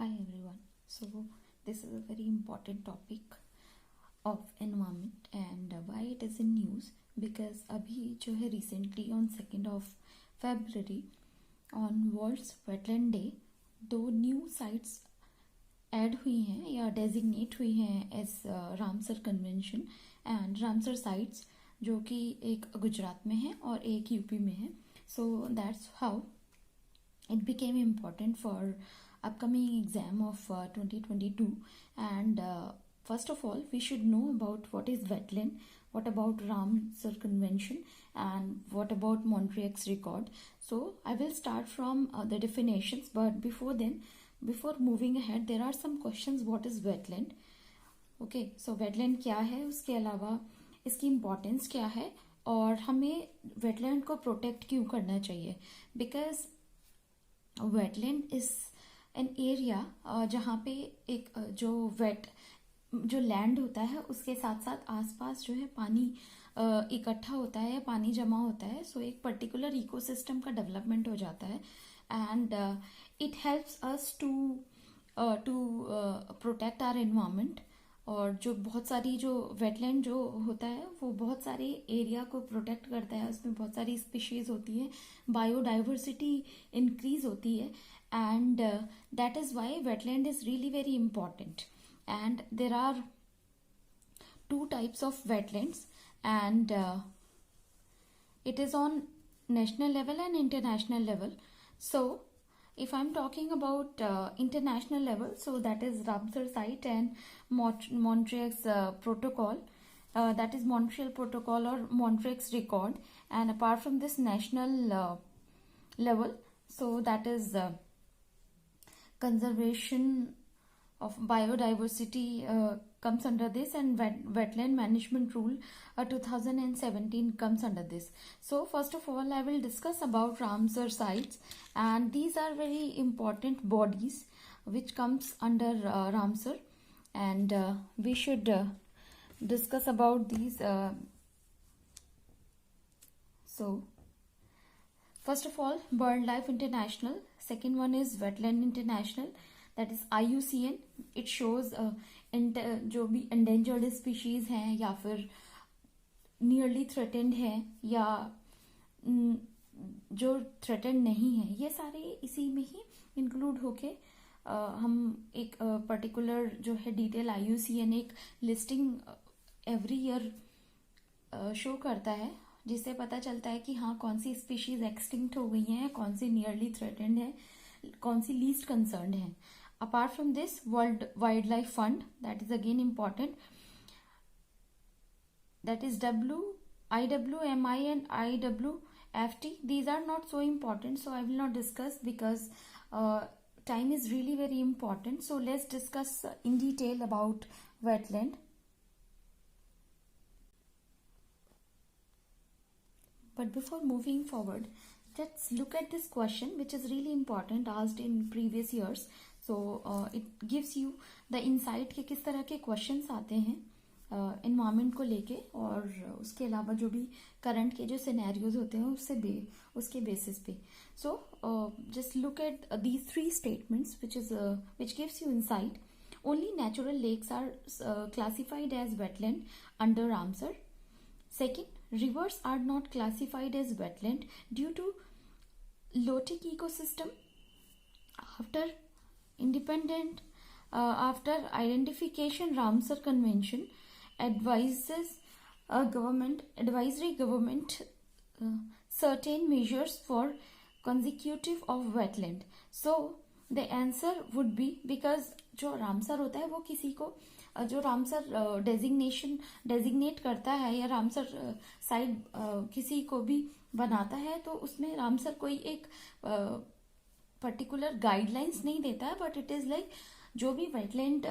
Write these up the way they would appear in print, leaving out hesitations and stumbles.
Hi everyone. So this is a very important topic of environment and why it is in news because अभी जो है recently on 2nd of February on World's Wetland Day 2 new sites add हुई हैं या designated हुई हैं as Ramsar convention and Ramsar sites जो कि एक गुजरात में है और एक यूपी में है. So that's how it became important for upcoming exam of 2022 and first of all we should know about what is wetland, what about Ramsar convention and what about Montreal's record. So I will start from the definitions, but before moving ahead there are some questions. What is wetland? Okay, so wetland क्या है, उसके अलावा इसकी importance क्या है और हमें wetland को प्रोटेक्ट क्यों करना चाहिए. Because wetland is an area जहाँ पे एक जो लैंड होता है उसके साथ साथ आसपास जो है पानी इकट्ठा होता है, पानी जमा होता है. सो एक पर्टिकुलर इकोसिस्टम का डेवलपमेंट हो जाता है and it helps us to protect our environment. और जो बहुत सारी जो वेटलैंड जो होता है वो बहुत सारे एरिया को प्रोटेक्ट करता है, उसमें बहुत सारी स्पीशीज होती है, बायोडाइवर्सिटी इंक्रीज होती है and that is why wetland is really very important. And there are 2 types of wetlands and it is on national level and international level. So if I'm talking about international level, so that is Ramsar site and Montreal's protocol, that is Montreal protocol or Montreal's record. And apart from this national level, so that is conservation of biodiversity comes under this, and wetland management rule 2017 comes under this. So first of all I will discuss about Ramsar sites, and these are very important bodies which comes under Ramsar, and we should discuss about these. So first of all, BirdLife International, second one is Wetland International, that is IUCN. it shows जो भी endangered species हैं या फिर nearly threatened हैं या जो threatened नहीं है, ये सारे इसी में ही include होके हम एक particular जो है detail IUCN एक listing every year शो करता है, जिससे पता चलता है कि हाँ कौन सी स्पीशीज एक्सटिंक्ट हो गई हैं, कौन सी नियरली थ्रेटेंड है, कौन सी लीस्ट कंसर्न्ड है. Apart from this world wild life fund, that is again important, that is IWMI and IWFT. These are not so important, so I will not discuss because time is really very important. So let's discuss in detail about wetland. But before moving forward, let's look at this question which is really important, asked in previous years. So it gives you the insight कि किस तरह के questions आते हैं environment को लेके, और उसके अलावा जो भी current के जो scenarios होते हैं उसके basis पे. So just look at these 3 statements which gives you insight. Only natural lakes are classified as wetland under Ramsar. Second, rivers are not classified as wetland due to lotic ecosystem. After identification, Ramsar Convention advisory government certain measures for consecutive of wetland. So the answer would be, because जो Ramsar होता है वो किसी को जो Ramsar designate करता है या रामसर साइट किसी को भी बनाता है, तो उसमें रामसर कोई एक पर्टिकुलर गाइडलाइंस नहीं देता है, बट इट इज लाइक जो भी वेटलैंड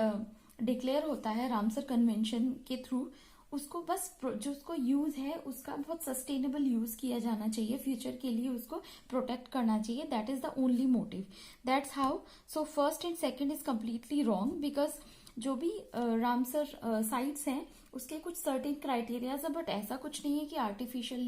डिक्लेयर होता है रामसर कन्वेंशन के थ्रू, उसको बस जो उसको यूज है उसका बहुत सस्टेनेबल यूज किया जाना चाहिए, फ्यूचर के लिए उसको प्रोटेक्ट करना चाहिए. That is the only motive. That's how. So first and second is completely wrong, because जो भी रामसर साइट्स हैं उसके कुछ सर्टेन क्राइटेरियाज है, बट ऐसा कुछ नहीं है कि आर्टिफिशियल